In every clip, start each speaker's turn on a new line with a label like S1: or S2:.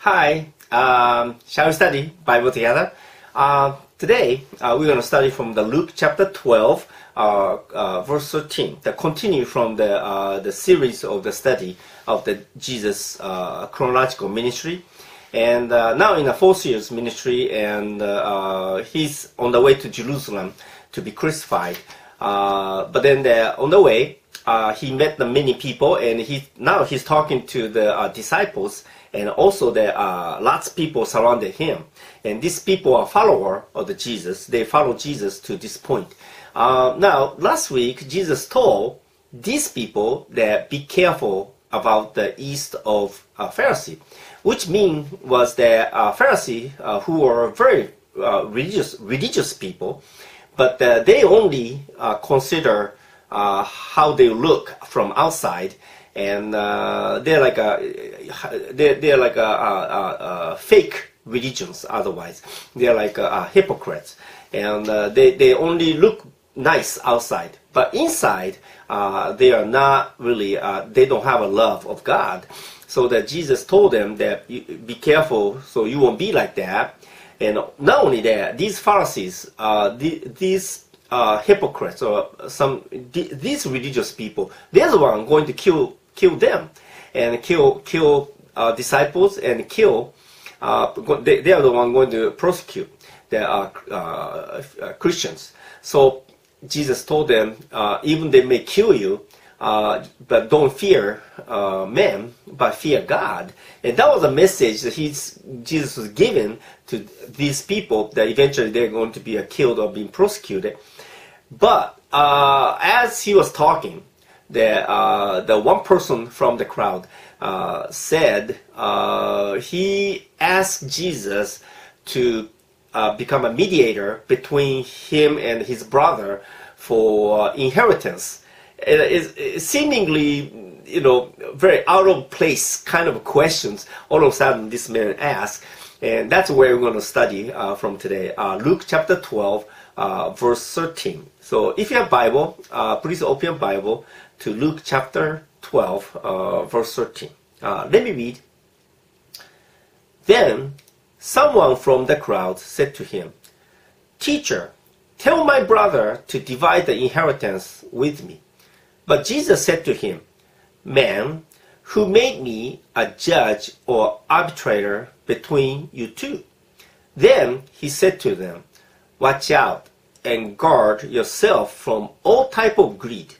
S1: Hi, shall we study Bible together? Today, we're going to study from the Luke chapter 12, verse 13, the continue from the series of the study of the Jesus chronological ministry. And now in the 4th year's ministry, and he's on the way to Jerusalem to be crucified. But then on the way, he met the many people, and now he's talking to the disciples, and also there are lots of people surrounding him. And these people are followers of the Jesus. They follow Jesus to this point. Now, last week, Jesus told these people that be careful about the yeast of Pharisee, which was that Pharisee who were very religious people, but they only consider how they look from outside, and they're like a fake religions. Otherwise, they're like hypocrites, and they only look nice outside, but inside they are not really. They don't have a love of God. So that Jesus told them that be careful, so you won't be like that. And not only that, these Pharisees, these hypocrites, or these religious people, they're the one going to kill them, and kill disciples, and kill. They are the one going to prosecute the Christians. So Jesus told them, even they may kill you, but don't fear men, but fear God. And that was a message that Jesus was giving to these people, that eventually they're going to be killed or being prosecuted. But as he was talking, the one person from the crowd said he asked Jesus to become a mediator between him and his brother for inheritance. It is seemingly, very out of place kind of questions. All of a sudden, this man asked, and that's where we're going to study from today. Luke chapter 12, verse 13. So, if you have Bible, please open your Bible to Luke chapter 12, verse 13. Let me read. Then someone from the crowd said to him, "Teacher, tell my brother to divide the inheritance with me." But Jesus said to him, "Man, who made me a judge or arbitrator between you two?" Then he said to them, "Watch out and guard yourself from all type of greed,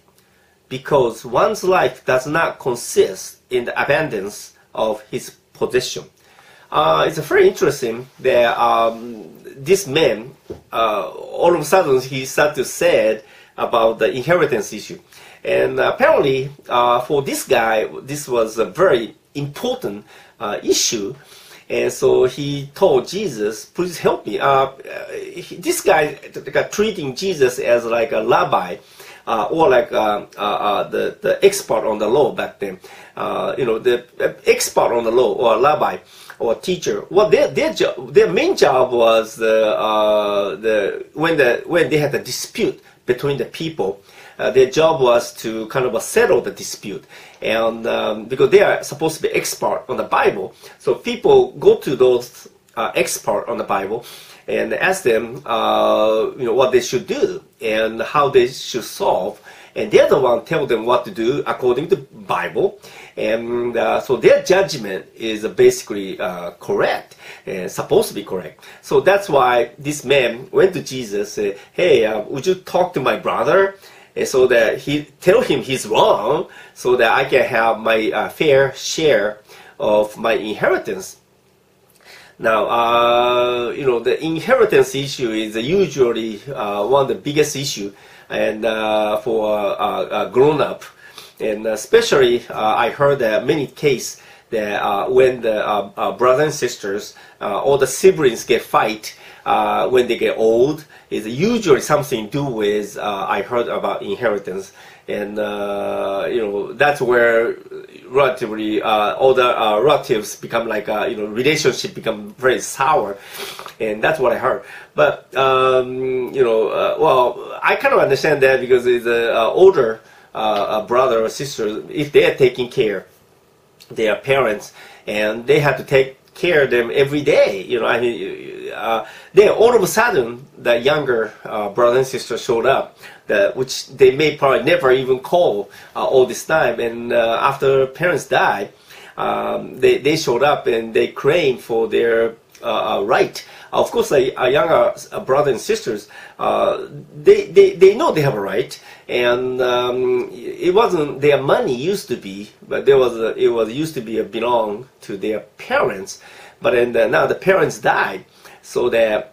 S1: because one's life does not consist in the abundance of his possession." It's very interesting that this man, all of a sudden, he started to say about the inheritance issue. And apparently, for this guy, this was a very important issue. And so he told Jesus, "Please help me." This guy treating Jesus as like a rabbi, or like the expert on the law back then. The expert on the law, or a rabbi, or teacher. Well, their main job was when they had a dispute between the people. Their job was to kind of settle the dispute, and because they are supposed to be expert on the Bible, so people go to those expert on the Bible and ask them, what they should do and how they should solve, and they're the one tell them what to do according to the Bible, and so their judgment is basically correct and supposed to be correct. So that's why this man went to Jesus, said, "Hey, would you talk to my brother?" And so that he tell him he's wrong, so that I can have my fair share of my inheritance. Now, the inheritance issue is usually one of the biggest issue, and for a grown up, and especially I heard that many cases that when the brothers and sisters or the siblings get fight when they get old, is usually something to do with I heard about inheritance, and that's where relatively all the relatives become like relationship become very sour, and that's what I heard. But well, I kind of understand that, because it's an older brother or sister, if they are taking care their parents, and they have to take care of them every day. Then all of a sudden, the younger brother and sister showed up, which they may probably never even call all this time. And after parents died, they showed up and they claimed for their right. Of course, our younger brothers and sisters, they know they have a right, and it wasn't their money used to be, but it was used to be belong to their parents, but then now the parents died, so that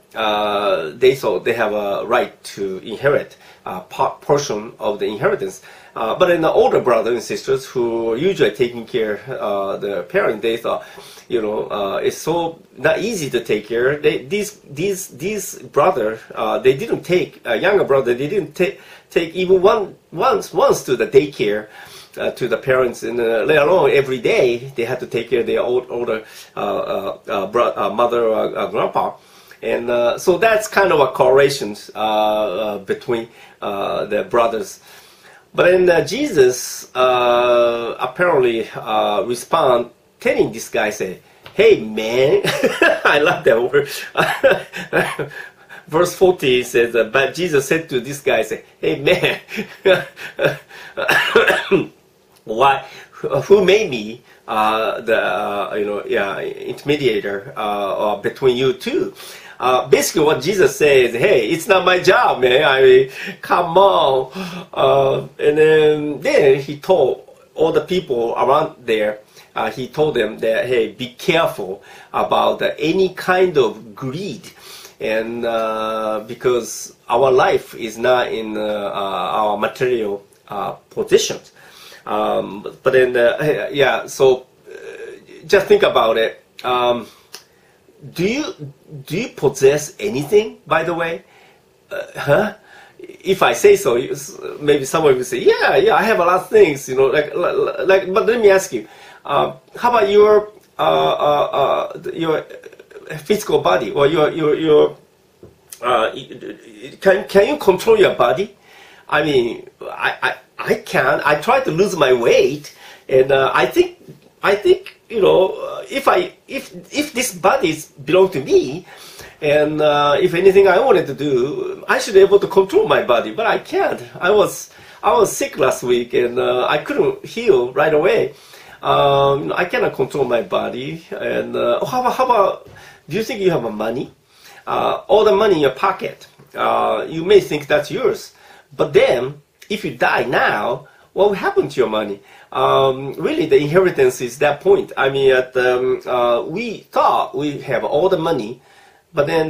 S1: they thought they have a right to inherit a portion of the inheritance. But then the older brothers and sisters who are usually taking care of the parents, they thought, it's so not easy to take care. These brothers, they didn't take younger brother. They didn't take even once to the daycare to the parents, and let alone every day they had to take care of their older mother or grandpa. And so that's kind of a correlation between the brothers. But then Jesus apparently respond, telling this guy, say, "Hey man," I love that word. Verse 40 says, but Jesus said to this guy, say, "Hey man, why? Who made me intermediator between you two?" Basically, what Jesus says, "Hey, it's not my job, man. I mean, come on." And then he told all the people around there, he told them that, "Hey, be careful about any kind of greed, and because our life is not in our material positions." But then, So just think about it. Do you possess anything, by the way? If I say so, maybe someone will say, yeah, I have a lot of things, like. But let me ask you, how about your physical body, or your can you control your body? I mean, I can. I try to lose my weight, and I think if this body belongs to me, and if anything I wanted to do, I should be able to control my body, but I can't. I was sick last week, and I couldn't heal right away. I cannot control my body. And how about? Do you think you have money? All the money in your pocket, you may think that's yours, but then if you die now, what will happen to your money? Really, the inheritance is that point. I mean, we thought we have all the money, but then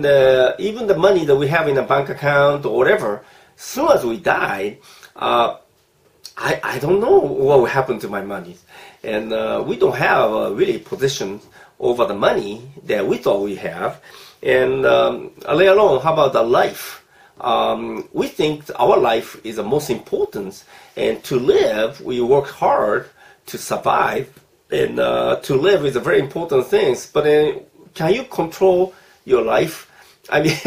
S1: even the money that we have in a bank account or whatever, as soon as we die, I don't know what will happen to my money. And we don't have really position over the money that we thought we have. And let alone, how about the life? We think our life is the most important, and to live, we work hard to survive, and to live is a very important thing. But then, can you control your life? I mean,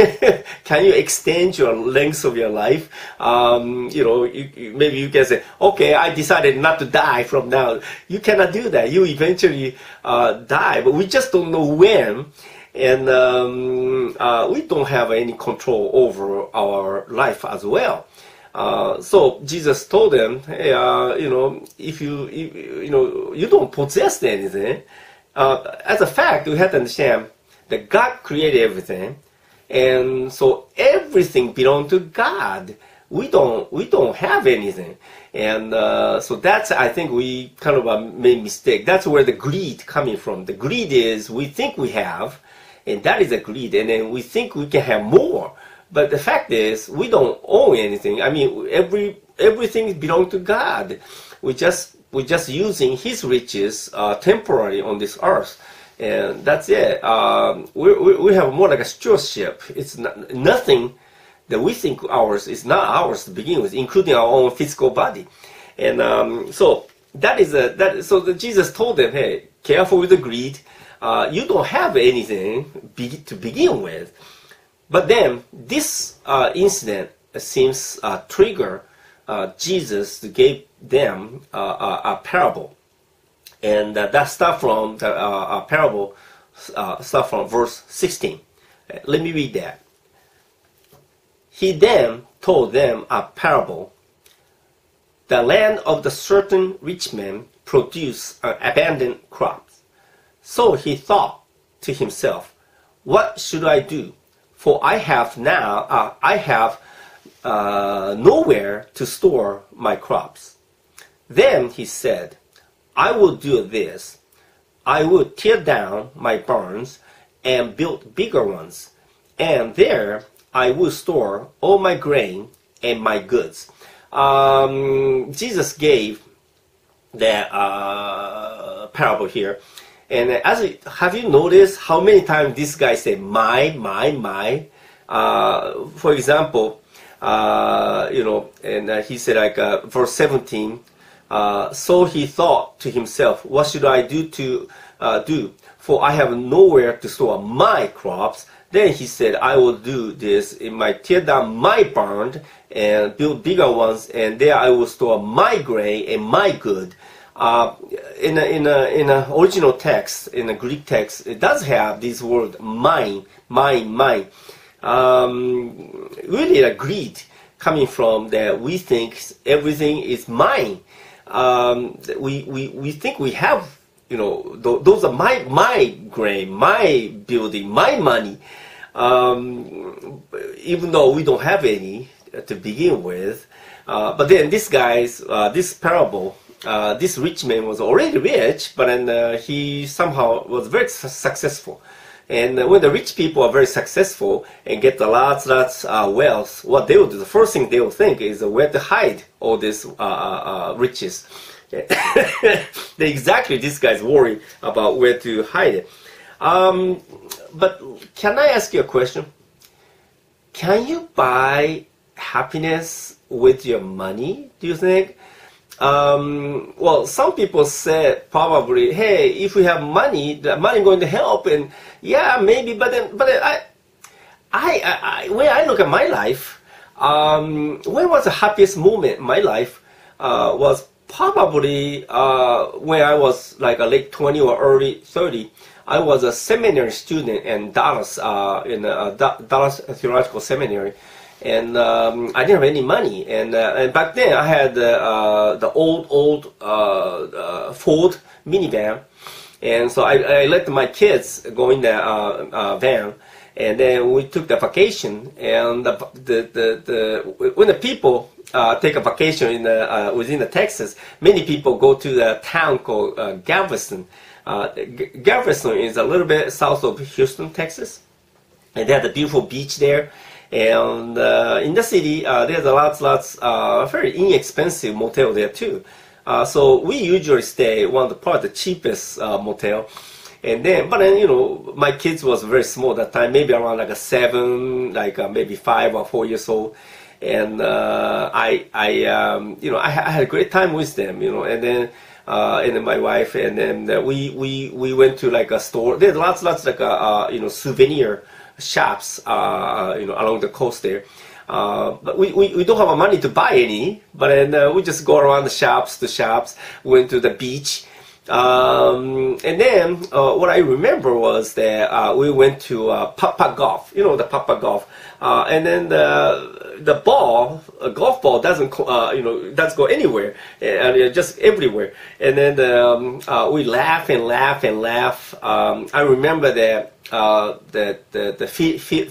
S1: can you extend your length of your life? Maybe you can say, okay, I decided not to die from now. You cannot do that. You eventually die, but we just don't know when. And we don't have any control over our life as well. So Jesus told them, hey, if you don't possess anything. As a fact, we have to understand that God created everything, and so everything belongs to God. We don't have anything, and so that's, I think we kind of made mistake. That's where the greed coming from. The greed is we think we have. And that is a greed, and then we think we can have more. But the fact is, we don't own anything. I mean, everything belongs to God. We're just using His riches temporarily on this earth, and that's it. We have more like a stewardship. It's nothing that we think ours is not ours to begin with, including our own physical body. And so that is so Jesus told them, hey, careful with the greed. You don't have anything to begin with. But then this incident seems trigger Jesus to give them a parable. And that stuff from the parable start from verse 16. Let me read that. He then told them a parable. The land of the certain rich man produced abundant crops. So he thought to himself, what should I do? For I have nowhere to store my crops. Then he said, I will do this. I will tear down my barns and build bigger ones, and there I will store all my grain and my goods. Jesus gave the parable here. And have you noticed how many times this guy said, my? For example, and he said verse 17, so he thought to himself, what should I do? For I have nowhere to store my crops. Then he said, I will do this. It might tear down my barn and build bigger ones, and there I will store my grain and my good. In a original text, in a Greek text, it does have this word mine. Really a greed coming from that we think everything is mine. We think we have, those are my grain, my building, my money. Even though we don't have any to begin with. But then this parable, this rich man was already rich, but then he somehow was very successful. And when the rich people are very successful and get lots wealth, what they will do, the first thing they will think is where to hide all this riches. Exactly, this guy's worried about where to hide it. But can I ask you a question? Can you buy happiness with your money, do you think? Well, some people said probably, hey, if we have money, the money going to help, and yeah, maybe. But when I look at my life, when was the happiest moment in my life? Was probably when I was like a late 20 or early 30. I was a seminary student in Dallas, in Dallas Theological Seminary. And I didn't have any money, and back then I had the old Ford minivan, and so I let my kids go in the van, and then we took the vacation. And when the people take a vacation within Texas, many people go to the town called Galveston. Galveston is a little bit south of Houston, Texas, and they have the beautiful beach there. And in the city, there's lots very inexpensive motel there too. So we usually stay probably the cheapest motel. And then, my kids was very small that time, maybe around like 7, maybe 5 or 4 years old. And I had a great time with them, and then my wife, and then we went to like a store. There's lots souvenir shops, along the coast there. But we don't have money to buy any, but then we just go around the shops, went to the beach. And then what I remember was that we went to Papa Golf, the Papa Golf. And then the golf ball doesn't go anywhere, and just everywhere. And then we laugh and laugh and laugh. I remember that the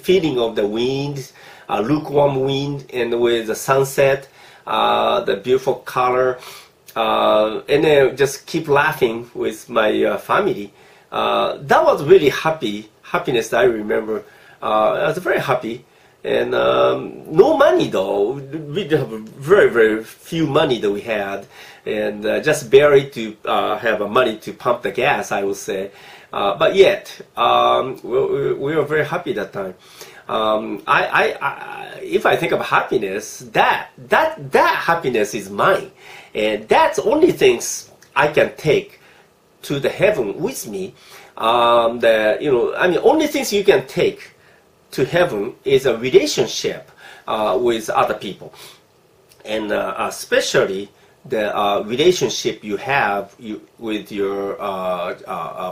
S1: feeling of the wind, lukewarm wind, and with the sunset, the beautiful color, and then just keep laughing with my family. That was really happiness that I remember. I was very happy. And no money though. We have very, very few money that we had, and just barely to have money to pump the gas, I would say. But yet, we were very happy that time. If I think of happiness, that happiness is mine, and that's the only things I can take to the heaven with me. Only things you can take to heaven is a relationship with other people, and especially the relationship you have with your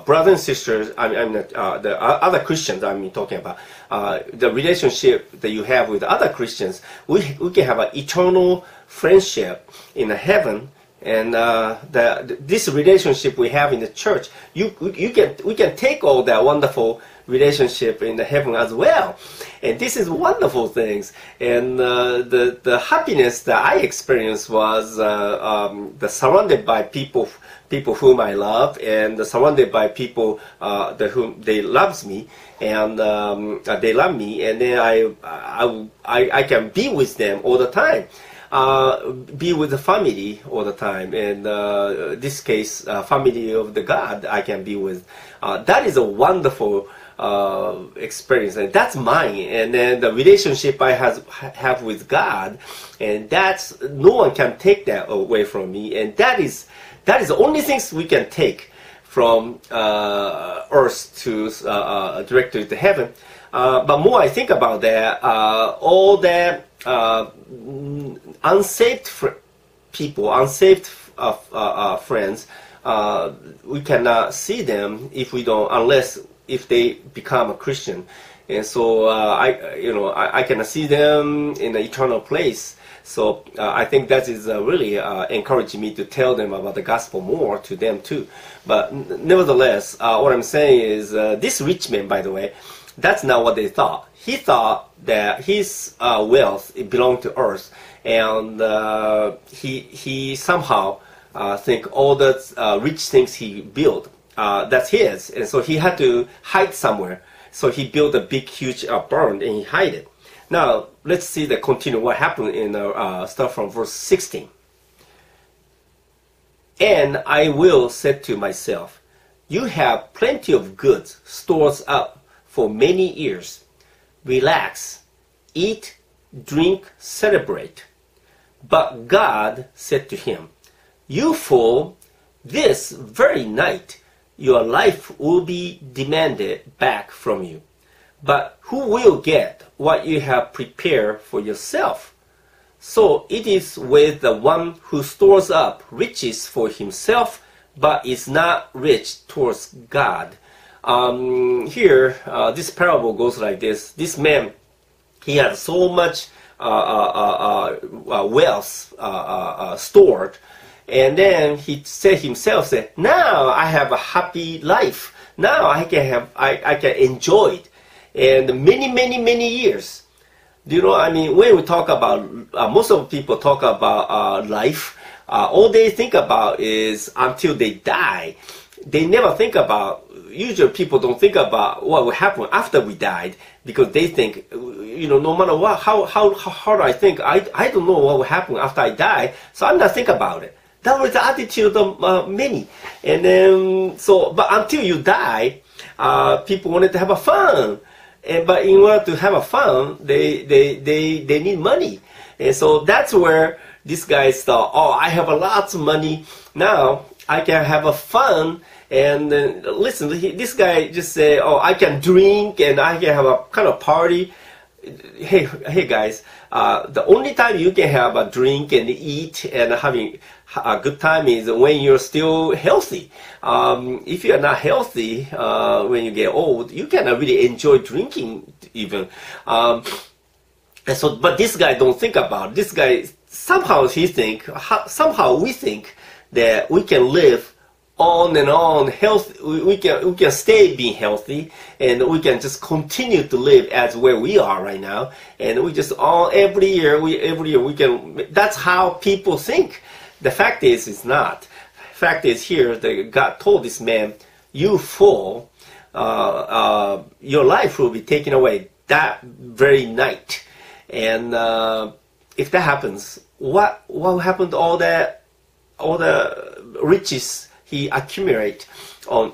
S1: brothers and sisters, the other Christians I'm talking about, the relationship that you have with other Christians, we can have an eternal friendship in heaven. And this relationship we have in the church, we can take all that wonderful relationship in the heaven as well. And this is wonderful things. And the happiness that I experienced was surrounded by people whom I love, and surrounded by people whom they loves me, and they love me, and then I can be with them all the time. Be with the family all the time, and this case, family of the God I can be with. That is a wonderful experience, and that's mine. And then the relationship I have with God, and that's no one can take that away from me. And that is the only things we can take from earth to directly to heaven. But more I think about that, all that unsaved people, unsaved friends, we cannot see them unless if they become a Christian. And so I cannot see them in the eternal place. So I think that is really encouraging me to tell them about the gospel more to them too. But nevertheless, what I'm saying is this rich man, by the way, that's not what they thought. He thought that his wealth belonged to earth, and he somehow think all the rich things he built, that's his, and so he had to hide somewhere. So he built a big, huge barn, and he hid it. Now let's see the continue what happened in start from verse 16. And I will say to myself, you have plenty of goods stored up for many years. Relax, eat, drink, celebrate. But God said to him, you fool, this very night your life will be demanded back from you. But who will get what you have prepared for yourself? So it is with the one who stores up riches for himself, but is not rich towards God. Here, this parable goes like this. This man, he had so much wealth stored, and then he said himself, now I have a happy life. Now I can enjoy it. And many years. Do you know, I mean, when we talk about, most of the people talk about life, all they think about is until they die. They never think about, usually people don't think about what will happen after we died, because they think, no matter what, how hard I think, I don't know what will happen after I die, so I'm not thinking about it. That was the attitude of many. And then, but until you die, people wanted to have a fun. But in order to have a fun, they need money. And so that's where these guys thought, I have a lot of money. Now I can have a fun. And then, listen, this guy just said, I can drink and I can have a kind of party. Hey guys, the only time you can have a drink and eat and having a good time is when you're still healthy. If you're not healthy when you get old, you cannot really enjoy drinking even. And so, but this guy don't think about it. This guy somehow we think that we can live on and on healthy. We can stay being healthy, and we can just continue to live as where we are right now, and we just every year we can. That's how people think. The fact is, it's not. Fact is, here that God told this man, "You fool, your life will be taken away that very night." And if that happens, what will happen to all the riches he accumulate on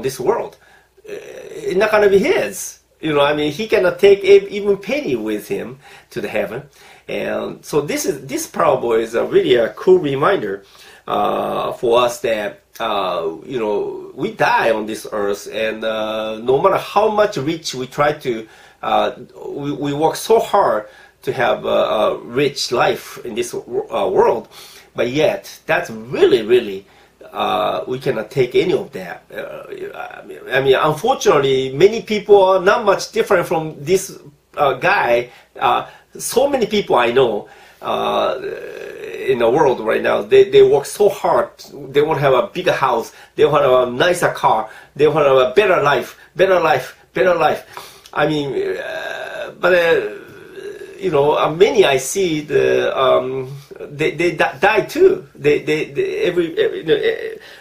S1: this world? It's not gonna be his. He cannot take even penny with him to the heaven. And so this parable is really a cool reminder for us that we die on this earth, and no matter how much rich we try to, we work so hard to have a rich life in this world. But yet, that's really, really, we cannot take any of that. I mean, unfortunately, many people are not much different from this guy. So many people I know in the world right now, they work so hard. They want to have a bigger house. They want to have a nicer car. They want to have a better life. I mean, you know, many I see they die too.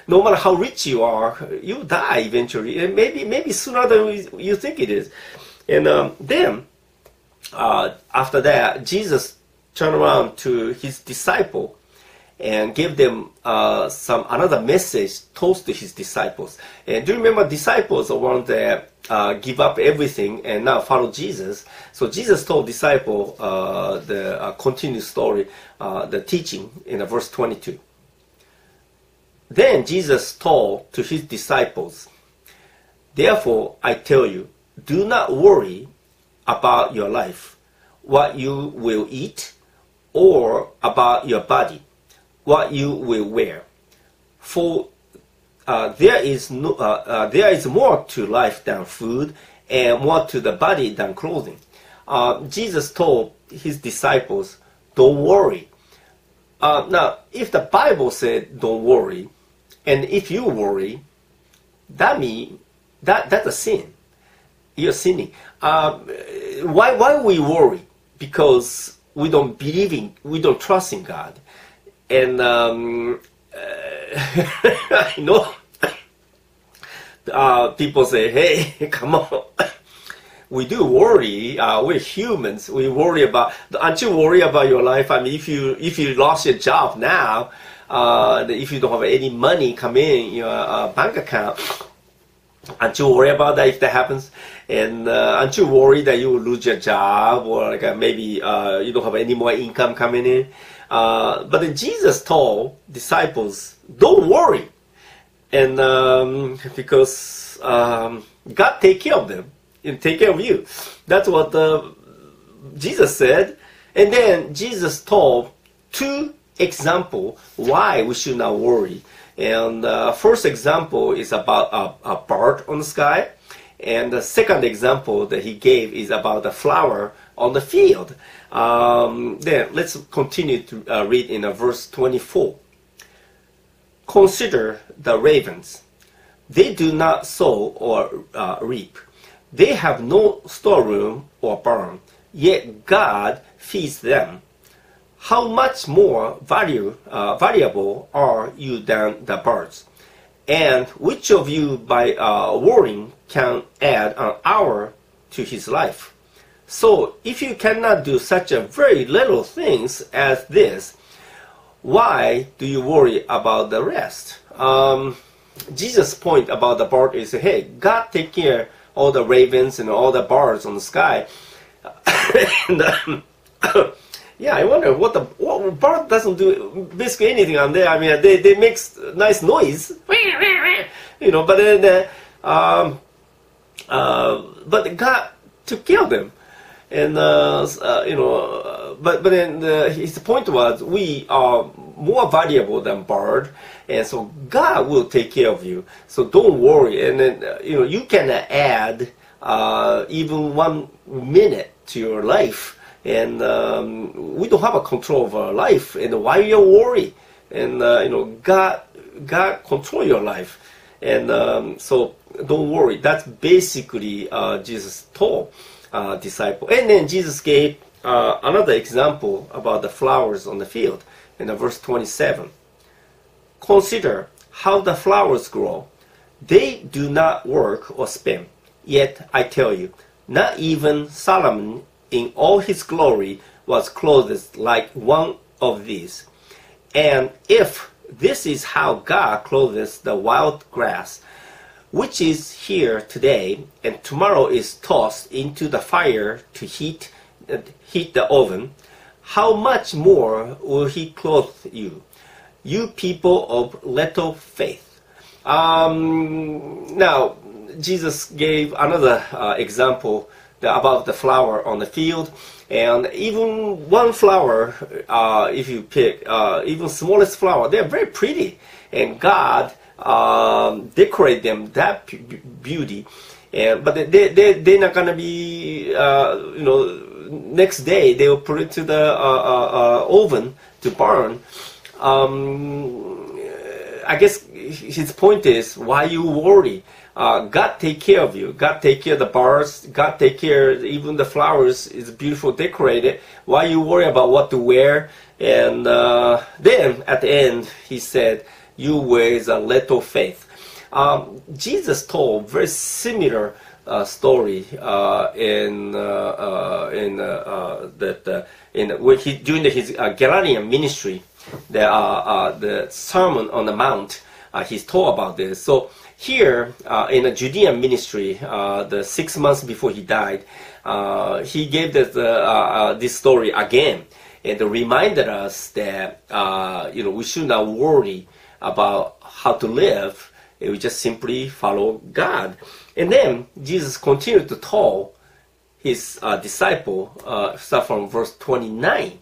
S1: No matter how rich you are, you die eventually, and maybe sooner than you think it is. And then after that, Jesus turned around to his disciple and gave them another message toast to his disciples. And do you remember, disciples are one that give up everything and now follow Jesus. So Jesus told disciple the continued story, the teaching in verse 22. Then Jesus told to his disciples, "Therefore I tell you, do not worry about your life, what you will eat, or about your body, what you will wear. For there is more to life than food, and more to the body than clothing." Jesus told his disciples, don't worry. Now, if the Bible said don't worry, and if you worry, that means that's a sin. You're sinning. Why we worry? Because we don't trust in God. And I know people say, "Hey, come on." We do worry. We're humans. We worry about. Aren't you worried about your life? I mean, if you lost your job now, if you don't have any money come in your bank account, aren't you worried about that if that happens? And aren't you worried that you will lose your job, or like maybe you don't have any more income coming in? But then Jesus told disciples, don't worry. And because God take care of them and take care of you. That's what Jesus said. And then Jesus told two examples why we should not worry. And first example is about a bird on the sky. And the second example that he gave is about the flower on the field. Then let's continue to read in verse 24. Consider the ravens. They do not sow or reap. They have no storeroom or barn, yet God feeds them. How much more valuable are you than the birds? And which of you by worrying can add an hour to his life? So if you cannot do such a very little things as this, why do you worry about the rest? Jesus' point about the bird is, hey, God take care of all the ravens and all the birds on the sky. And, yeah, I wonder what bird doesn't do basically anything on there. I mean, they make nice noise, you know. But then, but God took care of them, and you know. But then his point was, we are more valuable than bird, and so God will take care of you. So don't worry. And then you know, you can add even 1 minute to your life. And we don't have a control of our life. And why you worry? And you know, God control your life. And so don't worry. That's basically Jesus told disciple. And then Jesus gave another example about the flowers on the field in verse 27. Consider how the flowers grow. They do not work or spin. Yet I tell you, not even Solomon in all his glory was clothed like one of these. And if this is how God clothes the wild grass, which is here today and tomorrow is tossed into the fire to heat the oven, how much more will he clothe you, you people of little faith? Now, Jesus gave another example about the flower on the field. And even one flower, if you pick, even smallest flower, they're very pretty. And God decorate them that beauty. But they're not going to be, next day they will put it to the oven to burn. I guess his point is, why you worry? God take care of you. God take care of the birds. God take care of even the flowers. Is beautiful, decorated. Why you worry about what to wear? And then at the end, he said, "You with a little faith." Jesus told very similar story during his Galilean ministry, the Sermon on the Mount. He's told about this. So here in the Judean ministry, the 6 months before he died, he gave this story again, and reminded us that we should not worry about how to live. We just simply follow God. And then Jesus continued to tell his disciple, start from verse 29.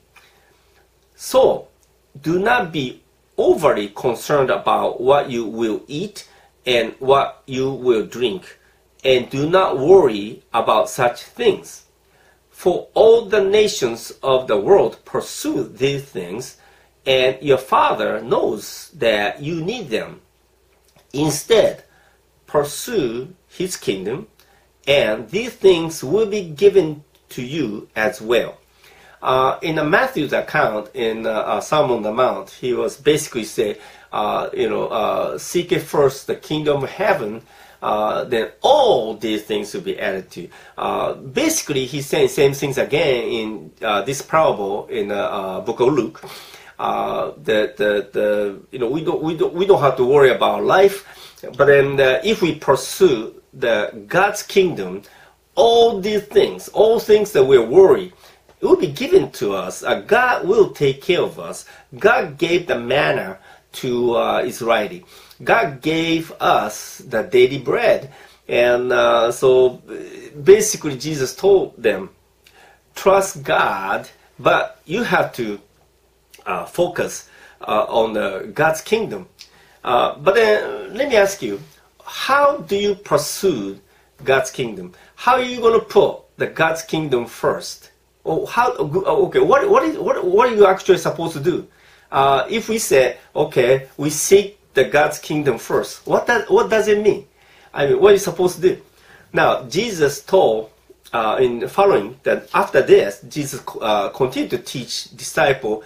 S1: So, do not be overly concerned about what you will eat and what you will drink, and do not worry about such things. For all the nations of the world pursue these things, and your Father knows that you need them. Instead, pursue his kingdom, and these things will be given to you as well. In Matthew's account, in Sermon on the Mount, he was basically saying, seek it first the kingdom of heaven, then all these things will be added to you. Basically, he's saying same things again in this parable in the book of Luke. We don't have to worry about life, but then if we pursue God's kingdom, all these things, all things that we're worried, it will be given to us. God will take care of us. God gave the manna to Israeli. God gave us the daily bread. And so basically Jesus told them, trust God, but you have to focus on God's kingdom. But then let me ask you, how do you pursue God's kingdom? How are you going to put the God's kingdom first? What are you actually supposed to do? If we say, okay, we seek the God's kingdom first, what does it mean? I mean, what are you supposed to do? Now, Jesus told in following that after this, Jesus continued to teach disciples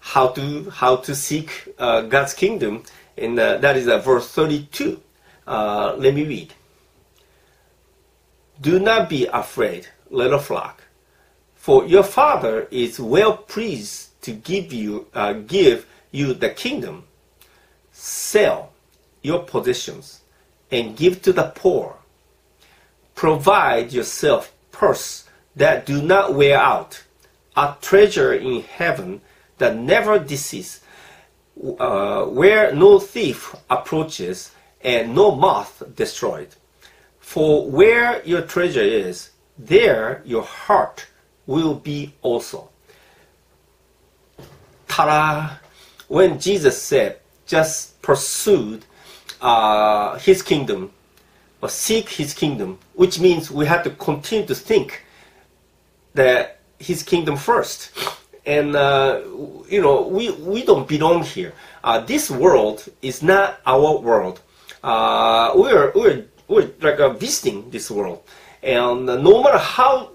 S1: how to seek God's kingdom, and that is verse 32. Let me read. Do not be afraid, little flock, for your Father is well pleased to give you the kingdom. Sell your possessions and give to the poor. Provide yourself purse that do not wear out, a treasure in heaven that never ceases, where no thief approaches and no moth destroys. For where your treasure is, there your heart will be also. Ta-da! When Jesus said, just pursue his kingdom, or seek his kingdom, which means we have to continue to think that his kingdom first. And we don't belong here. This world is not our world. We're like visiting this world, and no matter how,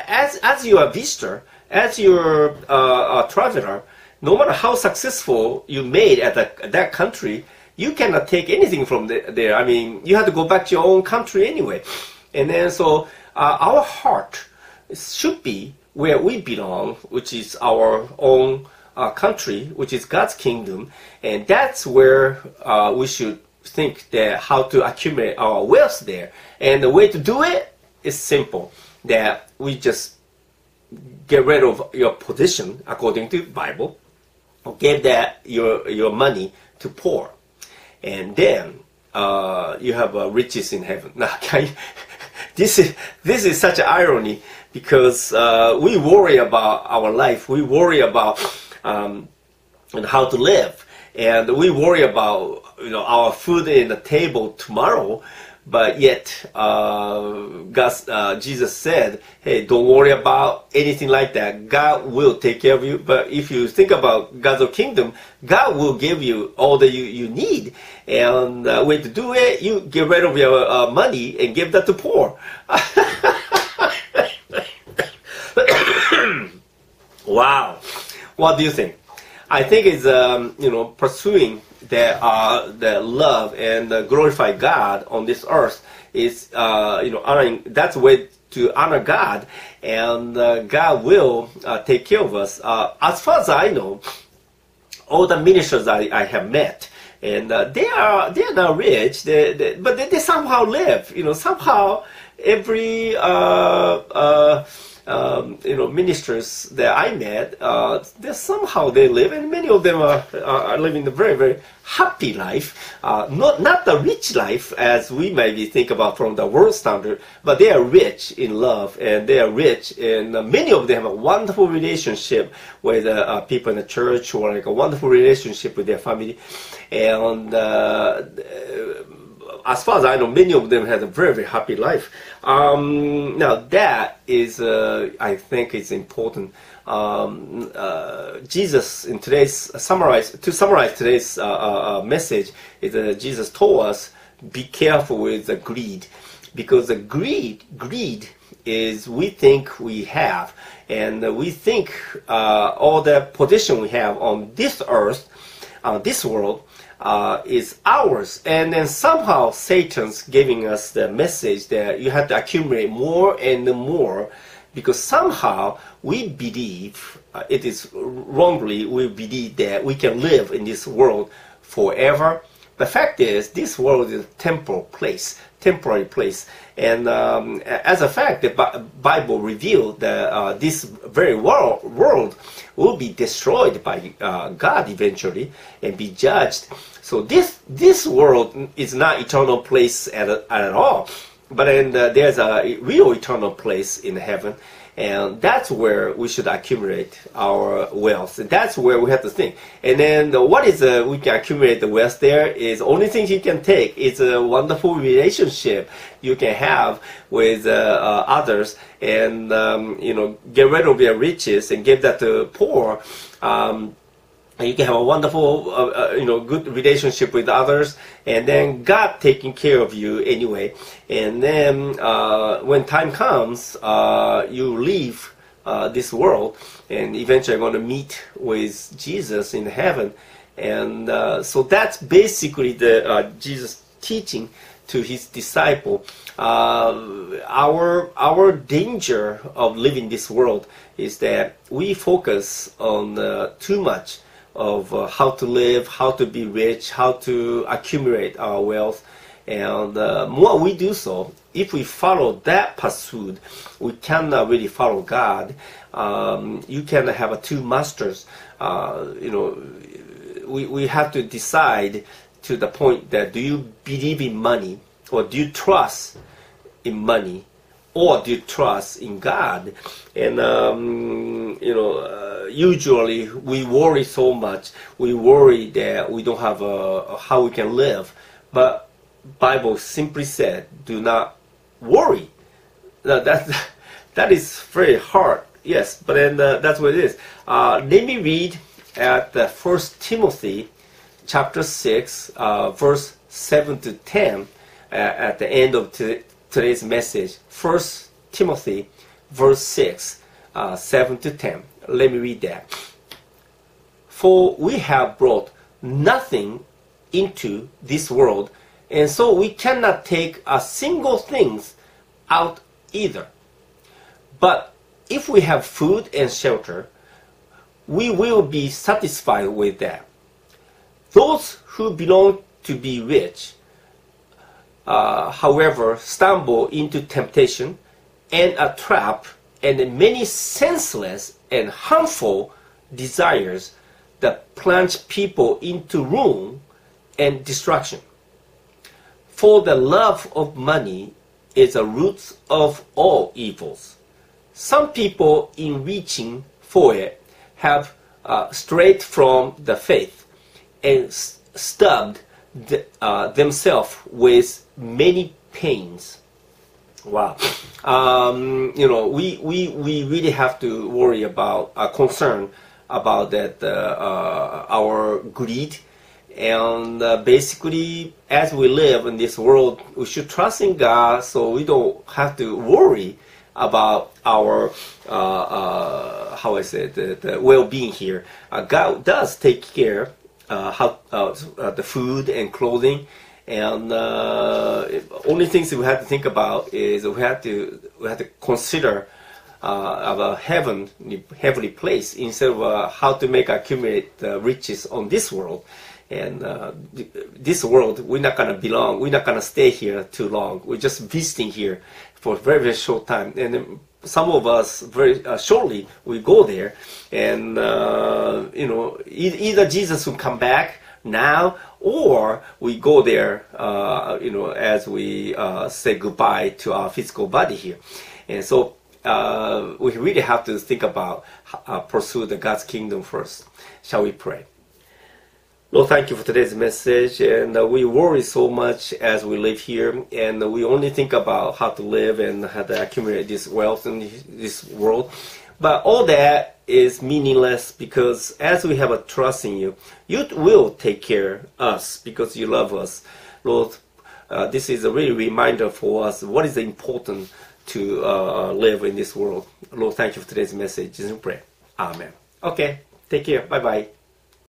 S1: as you are a visitor, as you're a traveler, no matter how successful you made at that country, you cannot take anything from there. I mean, you have to go back to your own country anyway. And then so our heart should be where we belong, which is our own country, which is God's kingdom. And that's where we should think that how to accumulate our wealth there. And the way to do it is simple, that we just get rid of your position according to the Bible, give that your money to poor, and then you have riches in heaven. Now, this is such an irony, because we worry about our life, we worry about and how to live, and we worry about our food in the table tomorrow. But yet, Jesus said, "Hey, don't worry about anything like that. God will take care of you." But if you think about God's kingdom, God will give you all that you need. And when to do it, you get rid of your money and give that to poor. Wow. What do you think? I think it's pursuing the love and glorify God on this earth is honoring. That's a way to honor God, and God will take care of us. As far as I know, all the ministers I have met, and they are not rich, but they somehow live. Somehow every ministers that I met, somehow they live, and many of them are living a very, very happy life. Not the rich life as we maybe think about from the world standard, but they are rich in love, and they are rich, and many of them have a wonderful relationship with people in the church, or like a wonderful relationship with their family, and as far as I know, many of them have a very, very happy life. Now that is, I think, is important. Jesus in today's summarize today's message is Jesus told us, be careful with the greed, because the greed is we think we have, and we think all the position we have on this earth, this world, is ours, and then somehow Satan's giving us the message that you have to accumulate more and more, because somehow we believe, it is wrongly, we believe that we can live in this world forever. The fact is, this world is a temporal place, and as a fact, the Bible revealed that this very world will be destroyed by God eventually and be judged. So this world is not eternal place at all, but then there's a real eternal place in heaven. And that's where we should accumulate our wealth. And that's where we have to think. And then what is we can accumulate the wealth there is only thing you can take. It's a wonderful relationship you can have with others, and get rid of your riches and give that to poor. You can have a wonderful, good relationship with others, and then God taking care of you anyway. And then when time comes, you leave this world, and eventually you're going to meet with Jesus in heaven. And so that's basically the Jesus teaching to his disciple. Our danger of living this world is that we focus on too much of how to live, how to be rich, how to accumulate our wealth. And more we do so, if we follow that pursuit, we cannot really follow God. You cannot have two masters. We have to decide to the point that, do you believe in money, or do you trust in money, or do you trust in God? And usually we worry so much. We worry that we don't have how we can live. But Bible simply said, do not worry. Now that is very hard, yes, but then that's what it is. Let me read at 1 Timothy chapter 6, verse 7 to 10, at the end of today's message. 1 Timothy verse 6, 7 to 10. Let me read that. For we have brought nothing into this world, and so we cannot take a single thing out either. But if we have food and shelter, we will be satisfied with that. Those who belong to be rich, however, stumble into temptation and a trap and many senseless and harmful desires that plunge people into ruin and destruction. For the love of money is the root of all evils. Some people, in reaching for it, have strayed from the faith and stabbed themselves with many pains. Wow. We really have to worry about, concern about that, our greed. And basically, as we live in this world, we should trust in God so we don't have to worry about our, the well-being here. God does take care the food and clothing. And only things we have to think about is we have to consider a heavenly place instead of how to accumulate riches on this world. And this world, we're not gonna belong. We're not gonna stay here too long. We're just visiting here for a very, very short time. And then some of us very shortly we go there, and either Jesus will come back now, or we go there, as we say goodbye to our physical body here. And so we really have to think about pursue the God's kingdom first. Shall we pray? Lord, thank you for today's message. And we worry so much as we live here, and we only think about how to live and how to accumulate this wealth in this world. But all that is meaningless, because as we have a trust in you, you will take care of us because you love us. Lord, this is a really reminder for us what is important to live in this world. Lord, thank you for today's message. And we pray. Amen. Okay, take care. Bye-bye.